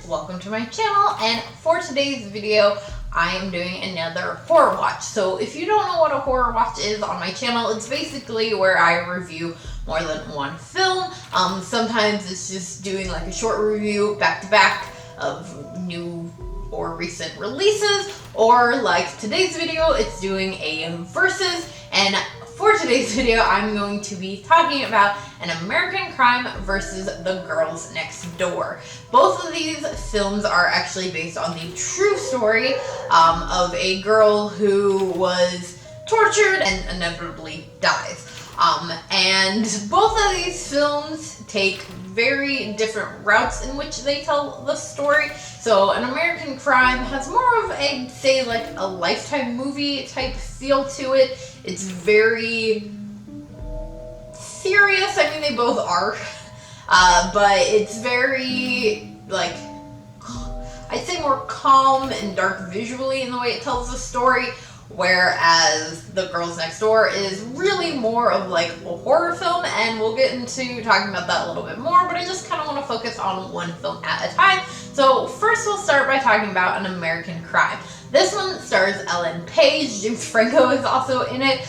welcome to my channel, and for today's video I am doing another horror watch. So if you don't know what a horror watch is on my channel, it's basically where I review more than one film. Sometimes it's just doing like a short review back to back of new or recent releases, or like today's video, it's doing a versus. And for today's video, I'm going to be talking about An American Crime versus The Girls Next Door. Both of these films are actually based on the true story of a girl who was tortured and inevitably dies. And both of these films take very different routes in which they tell the story. So An American Crime has more of a, say, like a Lifetime movie type feel to it. It's very serious. I mean, they both are. But it's very, like, I'd say more calm and dark visually in the way it tells the story. Whereas The Girls Next Door is really more of like a horror film, and we'll get into talking about that a little bit more, but I just kind of want to focus on one film at a time. So first we'll start by talking about An American Crime. This one stars Ellen Page. James Franco is also in it,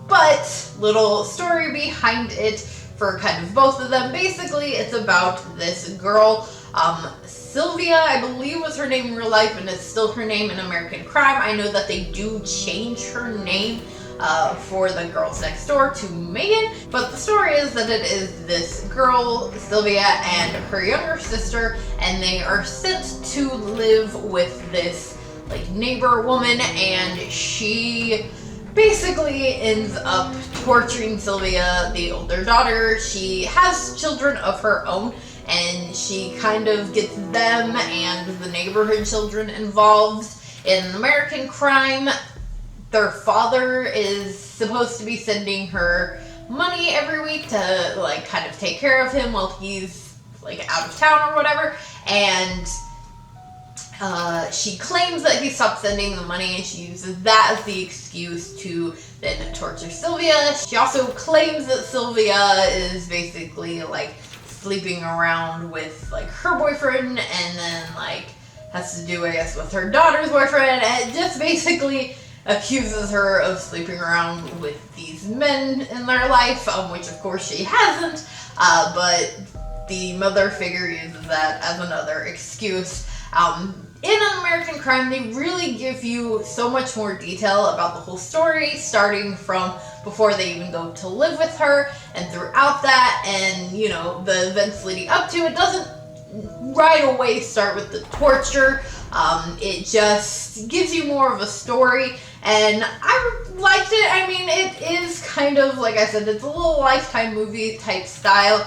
but little story behind it for kind of both of them. Basically, it's about this girl, Sylvia, I believe was her name in real life, and it's still her name in American Crime. I know that they do change her name for The Girls Next Door to Megan, but the story is that it is this girl, Sylvia, and her younger sister, and they are sent to live with this like neighbor woman, and she basically ends up torturing Sylvia, the older daughter. She has children of her own, and she kind of gets them and the neighborhood children involved. In American Crime, their father is supposed to be sending her money every week to like kind of take care of him while he's like out of town or whatever, and she claims that he stopped sending the money, and she uses that as the excuse to then torture Sylvia. She also claims that Sylvia is basically like sleeping around with like her boyfriend, and then like has to do, I guess, with her daughter's boyfriend, and just basically accuses her of sleeping around with these men in their life, which of course she hasn't, but the mother figure uses that as another excuse. In An American Crime, they really give you so much more detail about the whole story, starting from before they even go to live with her, and throughout that, and you know, the events leading up to it. Doesn't right away start with the torture. It just gives you more of a story, and I liked it. I mean, it is kind of, like I said, it's a little Lifetime movie type style.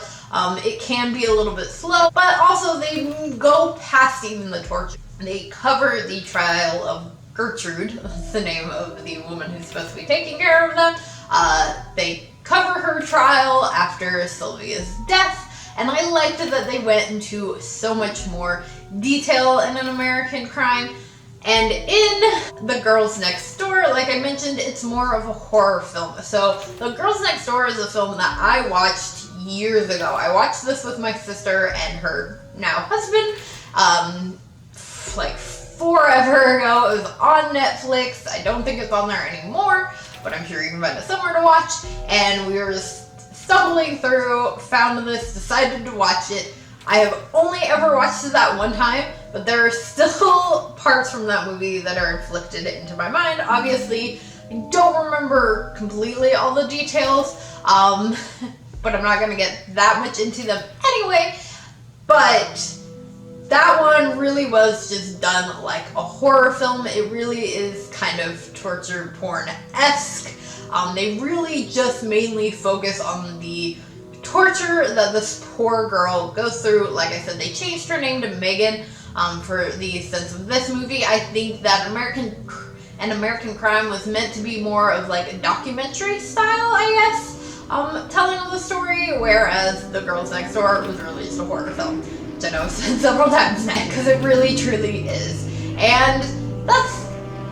It can be a little bit slow, but also they go past even the torture. They cover the trial of Gertrude, that's the name of the woman who's supposed to be taking care of them. They cover her trial after Sylvia's death, and I liked it that they went into so much more detail in An American Crime. And in The Girls Next Door, like I mentioned, it's more of a horror film. So The Girls Next Door is a film that I watched years ago. I watched this with my sister and her now husband, like forever ago. It was on Netflix. I don't think it's on there anymore, but I'm sure you can find it somewhere to watch. And we were just stumbling through, found this, decided to watch it. I have only ever watched it that one time, but there are still parts from that movie that are inflicted into my mind. Obviously, I don't remember completely all the details, but I'm not going to get that much into them anyway. But that one really was just done like a horror film. It really is kind of torture porn-esque. They really just mainly focus on the torture that this poor girl goes through. Like I said, they changed her name to Megan for the sense of this movie. I think that An American Crime was meant to be more of like a documentary style, I guess, telling of the story, whereas The Girls Next Door was really just a horror film, which I know I've said several times now, because it really truly is. And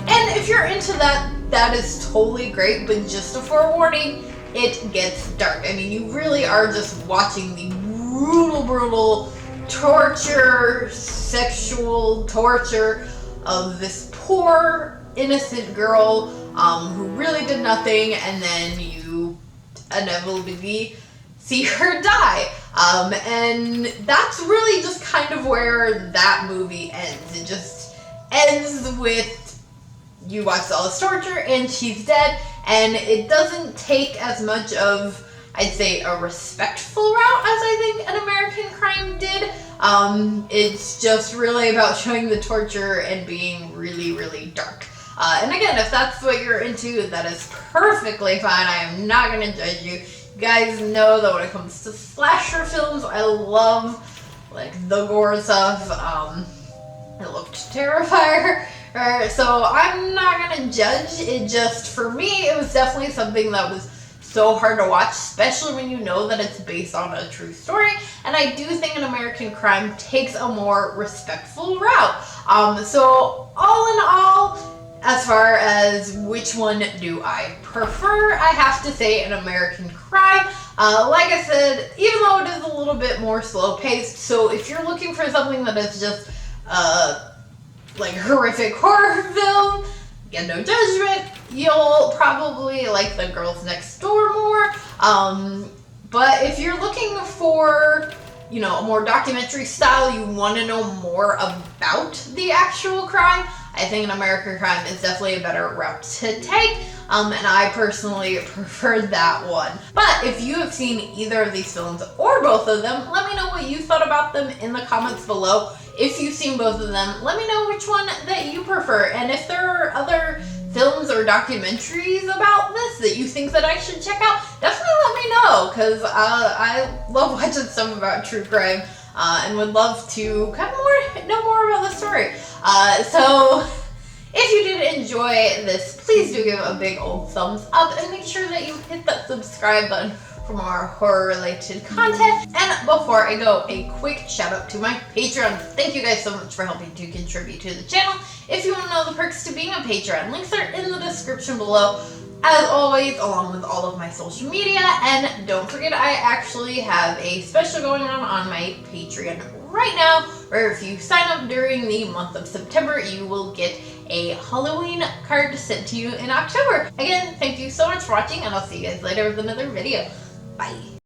if you're into that, that is totally great, but just a forewarning, it gets dark. I mean, you really are just watching the brutal torture, sexual torture of this poor, innocent girl who really did nothing, and then you inevitably see her die. And that's really just kind of where that movie ends. It just ends with you watch all this torture and she's dead, and it doesn't take as much of, I'd say, a respectful route as I think An American Crime did. It's just really about showing the torture and being really, really dark. And again, if that's what you're into, that is perfectly fine. I am not going to judge you. You guys know that when it comes to slasher films, I love like the gore stuff. It looked Terrifier. So I'm not going to judge. It just, for me, it was definitely something that was so hard to watch, especially when you know that it's based on a true story. And I do think An American Crime takes a more respectful route. So all in all, as far as which one do I prefer, I have to say An American Crime. Like I said, even though it is a little bit more slow paced, so if you're looking for something that is just like a horrific horror film, get no judgment, you'll probably like The Girls Next Door more. But if you're looking for, you know, a more documentary style, you want to know more about the actual crime, I think An American Crime is definitely a better route to take. And I personally preferred that one. But if you have seen either of these films or both of them, let me know what you thought about them in the comments below. If you've seen both of them, let me know which one that you prefer. And if there are other films or documentaries about this that you think that I should check out, definitely let me know, because I love watching stuff about true crime and would love to kind of know more about the story. So if you did enjoy this, please do give a big old thumbs up and make sure that you hit that subscribe button for more horror-related content. And before I go, a quick shout out to my Patreon. Thank you guys so much for helping to contribute to the channel. If you want to know the perks to being a Patreon, links are in the description below, as always, along with all of my social media. And don't forget, I actually have a special going on my Patreon right now, where if you sign up during the month of September, you will get a Halloween card sent to you in October. Again, thank you so much for watching, and I'll see you guys later with another video. Bye.